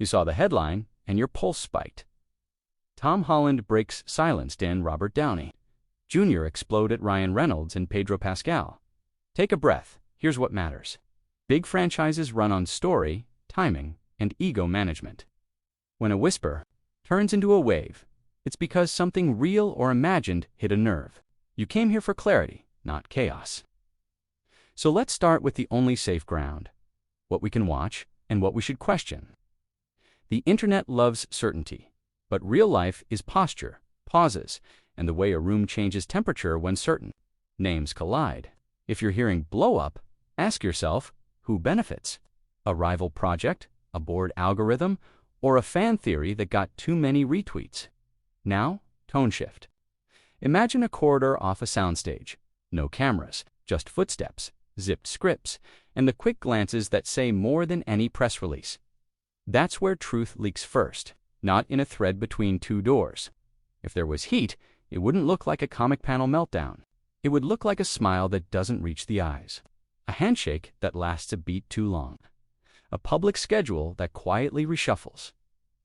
You saw the headline, and your pulse spiked. Tom Holland breaks silence in Robert Downey. Jr. explode at Ryan Reynolds and Pedro Pascal. Take a breath. Here's what matters. Big franchises run on story, timing, and ego management. When a whisper turns into a wave, it's because something real or imagined hit a nerve. You came here for clarity, not chaos. So let's start with the only safe ground: what we can watch and what we should question. The internet loves certainty, but real life is posture, pauses, and the way a room changes temperature when certain names collide. If you're hearing blow up, ask yourself, who benefits? A rival project, a board algorithm, or a fan theory that got too many retweets? Now, tone shift. Imagine a corridor off a soundstage. No cameras, just footsteps, zipped scripts, and the quick glances that say more than any press release. That's where truth leaks first, not in a thread between two doors. If there was heat, it wouldn't look like a comic panel meltdown. It would look like a smile that doesn't reach the eyes, a handshake that lasts a beat too long, a public schedule that quietly reshuffles.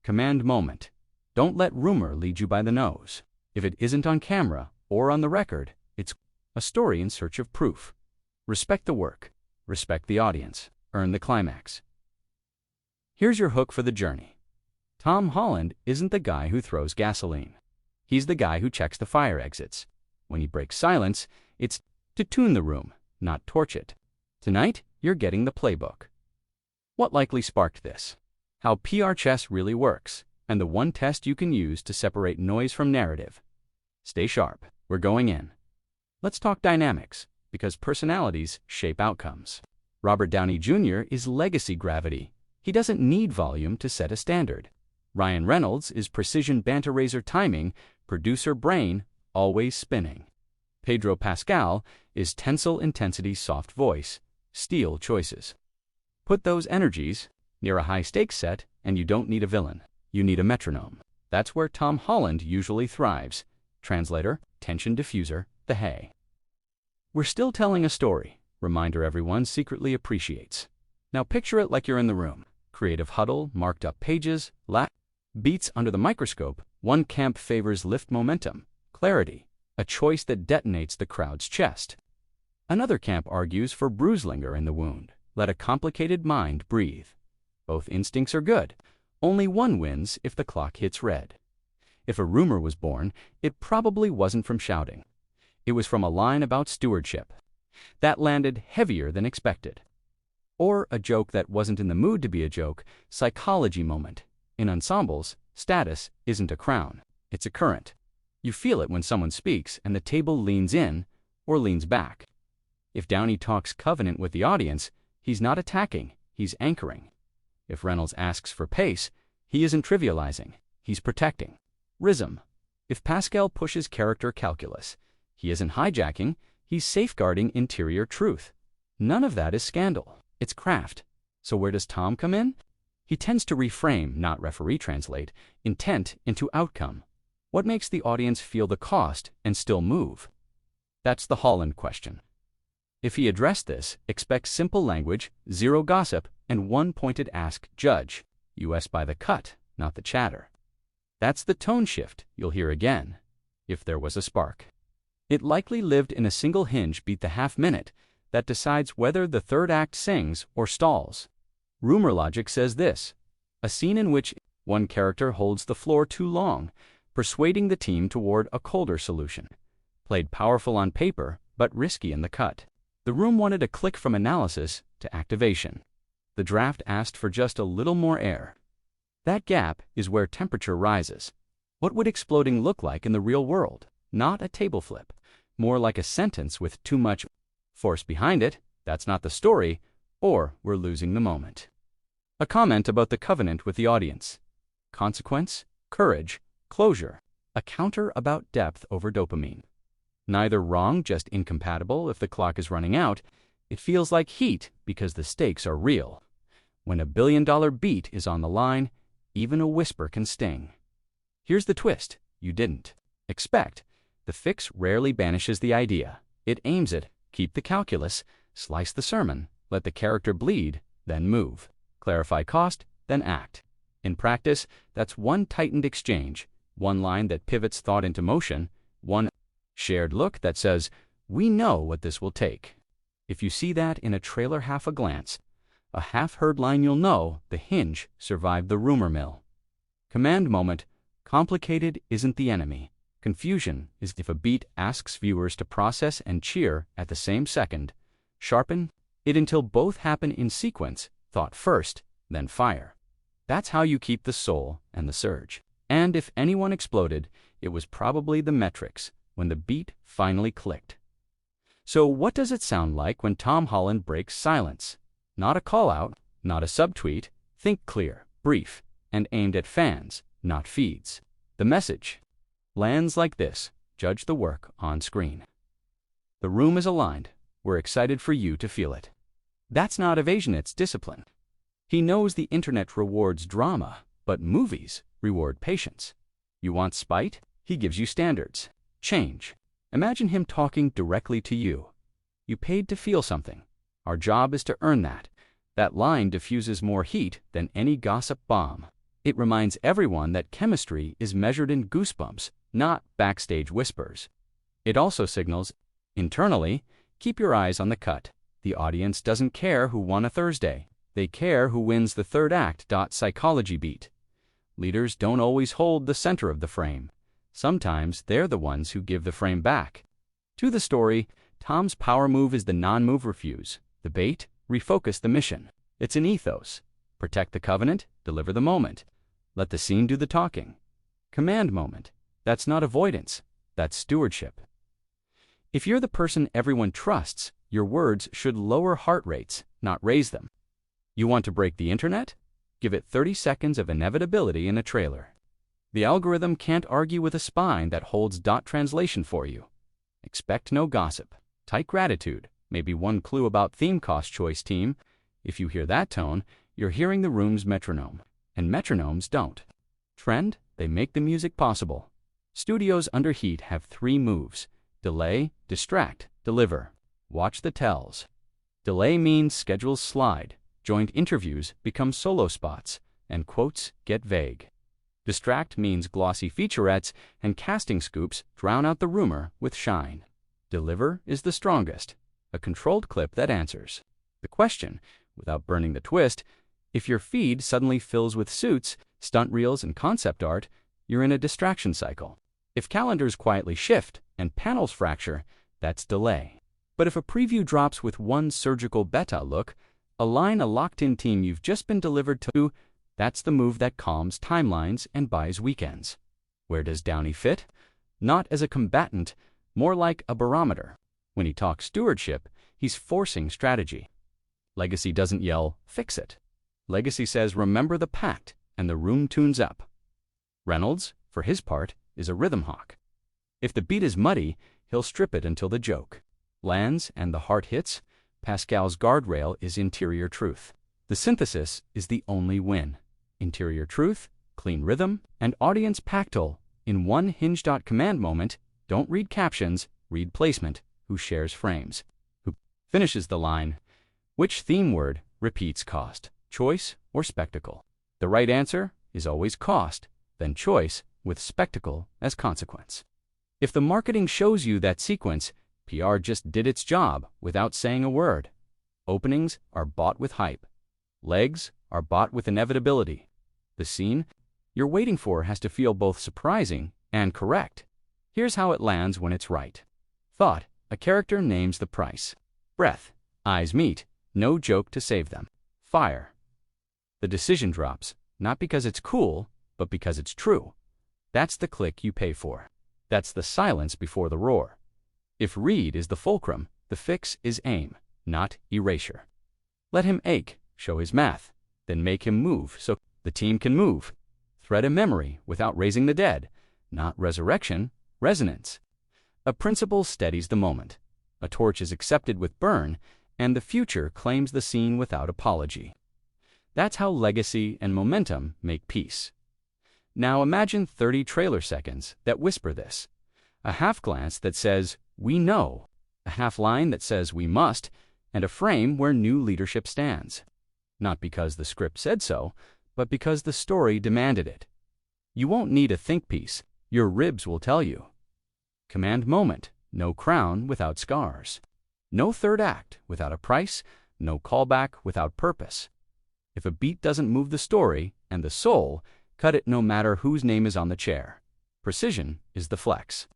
Command moment. Don't let rumor lead you by the nose. If it isn't on camera or on the record, it's a story in search of proof. Respect the work. Respect the audience. Earn the climax. Here's your hook for the journey. Tom Holland isn't the guy who throws gasoline. He's the guy who checks the fire exits. When he breaks silence, it's to tune the room, not torch it. Tonight, you're getting the playbook. What likely sparked this? How PR chess really works, and the one test you can use to separate noise from narrative. Stay sharp. We're going in. Let's talk dynamics, because personalities shape outcomes. Robert Downey Jr. is legacy gravity. He doesn't need volume to set a standard. Ryan Reynolds is precision banter razor timing, producer brain, always spinning. Pedro Pascal is tensile intensity soft voice, steel choices. Put those energies near a high-stakes set, and you don't need a villain. You need a metronome. That's where Tom Holland usually thrives. Translator, tension diffuser, the hay. We're still telling a story. Reminder everyone secretly appreciates. Now picture it like you're in the room. Creative huddle, marked up pages, beats under the microscope. One camp favors lift momentum, clarity, a choice that detonates the crowd's chest. Another camp argues for bruise linger in the wound. Let a complicated mind breathe. Both instincts are good. Only one wins if the clock hits red. If a rumor was born, it probably wasn't from shouting. It was from a line about stewardship. That landed heavier than expected. Or a joke that wasn't in the mood to be a joke, psychology moment. In ensembles, status isn't a crown, it's a current. You feel it when someone speaks and the table leans in or leans back. If Downey talks covenant with the audience, he's not attacking, he's anchoring. If Reynolds asks for pace, he isn't trivializing, he's protecting. Rhythm. If Pascal pushes character calculus, he isn't hijacking, he's safeguarding interior truth. None of that is scandal. It's craft. So where does Tom come in? He tends to reframe, not referee translate, intent into outcome. What makes the audience feel the cost and still move? That's the Holland question. If he addressed this, expect simple language, zero gossip, and one pointed ask judge. US by the cut, not the chatter. That's the tone shift you'll hear again, if there was a spark. It likely lived in a single hinge beat the half minute that decides whether the third act sings or stalls. Rumor logic says this: a scene in which one character holds the floor too long, persuading the team toward a colder solution. Played powerful on paper, but risky in the cut. The room wanted a click from analysis to activation. The draft asked for just a little more air. That gap is where temperature rises. What would exploding look like in the real world? Not a table flip. More like a sentence with too much force behind it. That's not the story, or we're losing the moment. A comment about the covenant with the audience. Consequence, courage, closure. A counter about depth over dopamine. Neither wrong, just incompatible if the clock is running out. It feels like heat because the stakes are real. When $1 billion beat is on the line, even a whisper can sting. Here's the twist you didn't expect. The fix rarely banishes the idea. It aims it. Keep the calculus, slice the sermon, let the character bleed, then move. Clarify cost, then act. In practice, that's one tightened exchange, one line that pivots thought into motion, one shared look that says, "We know what this will take." If you see that in a trailer half a glance, a half-heard line, you'll know the hinge survived the rumor mill. Command moment: complicated isn't the enemy. Confusion is if a beat asks viewers to process and cheer at the same second. Sharpen it until both happen in sequence, thought first, then fire. That's how you keep the soul and the surge. And if anyone exploded, it was probably the metrics, when the beat finally clicked. So what does it sound like when Tom Holland breaks silence? Not a call-out, not a subtweet. Think clear, brief, and aimed at fans, not feeds. The message lands like this: judge the work on screen. The room is aligned. We're excited for you to feel it. That's not evasion, it's discipline. He knows the internet rewards drama, but movies reward patience. You want spite? He gives you standards. Change. Imagine him talking directly to you. You paid to feel something. Our job is to earn that. That line diffuses more heat than any gossip bomb. It reminds everyone that chemistry is measured in goosebumps, not backstage whispers. It also signals, internally, keep your eyes on the cut. The audience doesn't care who won a Thursday. They care who wins the third act. Psychology beat. Leaders don't always hold the center of the frame. Sometimes they're the ones who give the frame back. To the story, Tom's power move is the non-move refuse. The bait, refocus the mission. It's an ethos. Protect the covenant, deliver the moment. Let the scene do the talking. Command moment. That's not avoidance. That's stewardship. If you're the person everyone trusts, your words should lower heart rates, not raise them. You want to break the internet? Give it 30 seconds of inevitability in a trailer. The algorithm can't argue with a spine that holds dot translation for you. Expect no gossip. Tight gratitude. Maybe one clue about theme cost choice, team. If you hear that tone, you're hearing the room's metronome. And metronomes don't. Trend, they make the music possible. Studios under heat have 3 moves: delay, distract, deliver. Watch the tells. Delay means schedules slide, joint interviews become solo spots, and quotes get vague. Distract means glossy featurettes and casting scoops drown out the rumor with shine. Deliver is the strongest, a controlled clip that answers the question without burning the twist. If your feed suddenly fills with suits, stunt reels, and concept art, you're in a distraction cycle. If calendars quietly shift and panels fracture, that's delay. But if a preview drops with one surgical beta look, a locked-in team you've just been delivered to, that's the move that calms timelines and buys weekends. Where does Downey fit? Not as a combatant, more like a barometer. When he talks stewardship, he's forcing strategy. Legacy doesn't yell, "Fix it." Legacy says, "Remember the pact," and the room tunes up. Reynolds, for his part, is a rhythm hawk. If the beat is muddy, he'll strip it until the joke lands and the heart hits. Pascal's guardrail is interior truth. The synthesis is the only win. Interior truth, clean rhythm, and audience pactal in one hinge. Command moment. Don't read captions, read placement. Who shares frames? Who finishes the line? Which theme word repeats cost, choice, or spectacle? The right answer is always cost, then choice, with spectacle as consequence. If the marketing shows you that sequence, PR just did its job without saying a word. Openings are bought with hype. Legs are bought with inevitability. The scene you're waiting for has to feel both surprising and correct. Here's how it lands when it's right. Thought, a character names the price. Breath, eyes meet, no joke to save them. Fire. The decision drops, not because it's cool, but because it's true. That's the click you pay for. That's the silence before the roar. If read is the fulcrum, the fix is aim, not erasure. Let him ache, show his math, then make him move so the team can move. Thread a memory without raising the dead, not resurrection, resonance. A principle steadies the moment. A torch is accepted with burn, and the future claims the scene without apology. That's how legacy and momentum make peace. Now imagine 30 trailer seconds that whisper this. A half glance that says, "We know." A half line that says, "We must," and a frame where new leadership stands. Not because the script said so, but because the story demanded it. You won't need a think piece. Your ribs will tell you. Command moment. No crown without scars. No third act without a price. No callback without purpose. If a beat doesn't move the story and the soul, cut it no matter whose name is on the chair. Precision is the flex.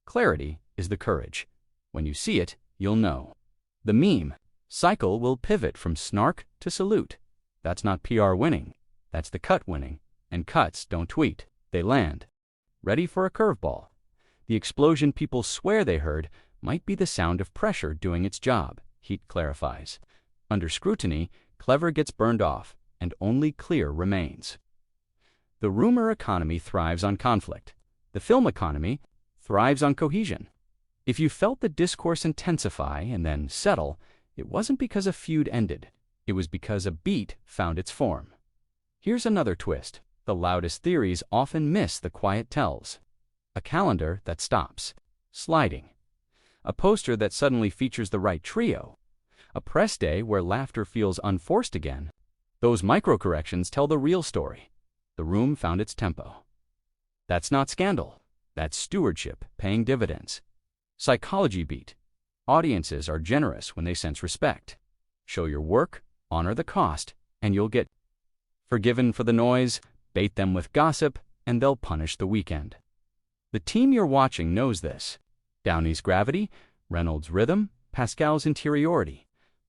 Clarity is the courage. When you see it, you'll know. The meme. Cycle will pivot from snark to salute. That's not PR winning. That's the cut winning. And cuts don't tweet. They land. Ready for a curveball. The explosion people swear they heard might be the sound of pressure doing its job, Heat clarifies. Under scrutiny, clever gets burned off, and only clear remains. The rumor economy thrives on conflict. The film economy thrives on cohesion. If you felt the discourse intensify and then settle, it wasn't because a feud ended. It was because a beat found its form. Here's another twist. The loudest theories often miss the quiet tells. A calendar that stops. Sliding. A poster that suddenly features the right trio. A press day where laughter feels unforced again. Those micro-corrections tell the real story. The room found its tempo. That's not scandal. That's stewardship paying dividends. Psychology beat. Audiences are generous when they sense respect. Show your work, honor the cost, and you'll get forgiven for the noise, bait them with gossip, and they'll punish the weekend. The team you're watching knows this. Downey's gravity, Reynolds' rhythm, Pascal's interiority.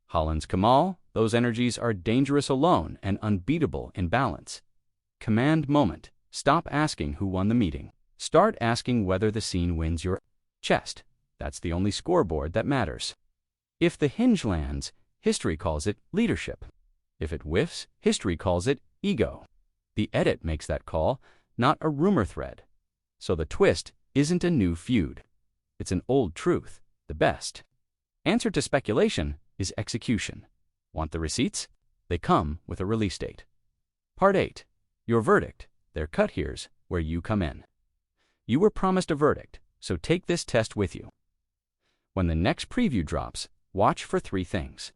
Holland's Kamal, those energies are dangerous alone and unbeatable in balance. Command moment. Stop asking who won the meeting. Start asking whether the scene wins your chest. That's the only scoreboard that matters. If the hinge lands, history calls it leadership. If it whiffs, history calls it ego. The edit makes that call, not a rumor thread. So the twist isn't a new feud. It's an old truth, the best. Answer to speculation is execution. Want the receipts? They come with a release date. Part 8. Your verdict. They're cut here's where you come in. You were promised a verdict, so take this test with you. When the next preview drops, watch for 3 things.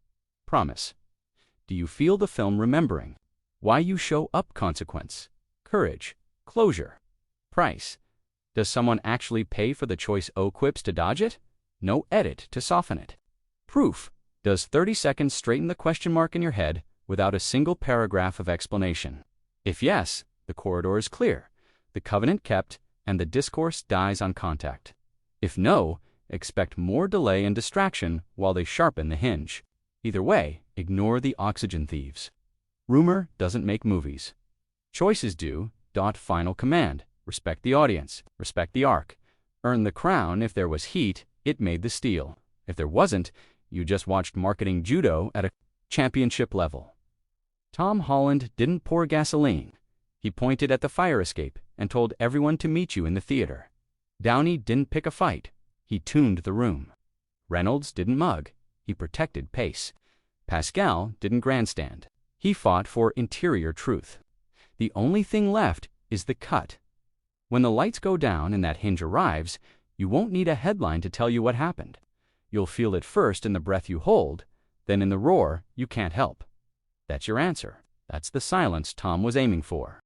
Promise. Do you feel the film remembering? Why you show up consequence? Courage. Closure. Price. Does someone actually pay for the choice O quips to dodge it? No edit to soften it. Proof. Does 30 seconds straighten the question mark in your head without a single paragraph of explanation? If yes, the corridor is clear, the covenant kept, and the discourse dies on contact. If no, expect more delay and distraction while they sharpen the hinge. Either way, ignore the oxygen thieves. Rumor doesn't make movies. Choices do. Final command. Respect the audience. Respect the arc. Earn the crown. If there was heat, it made the steel. If there wasn't, you just watched marketing judo at a championship level. Tom Holland didn't pour gasoline. He pointed at the fire escape and told everyone to meet you in the theater. Downey didn't pick a fight. He tuned the room. Reynolds didn't mug. He protected pace. Pascal didn't grandstand. He fought for interior truth. The only thing left is the cut. When the lights go down and that hinge arrives, you won't need a headline to tell you what happened. You'll feel it first in the breath you hold, then in the roar you can't help. That's your answer. That's the silence Tom was aiming for.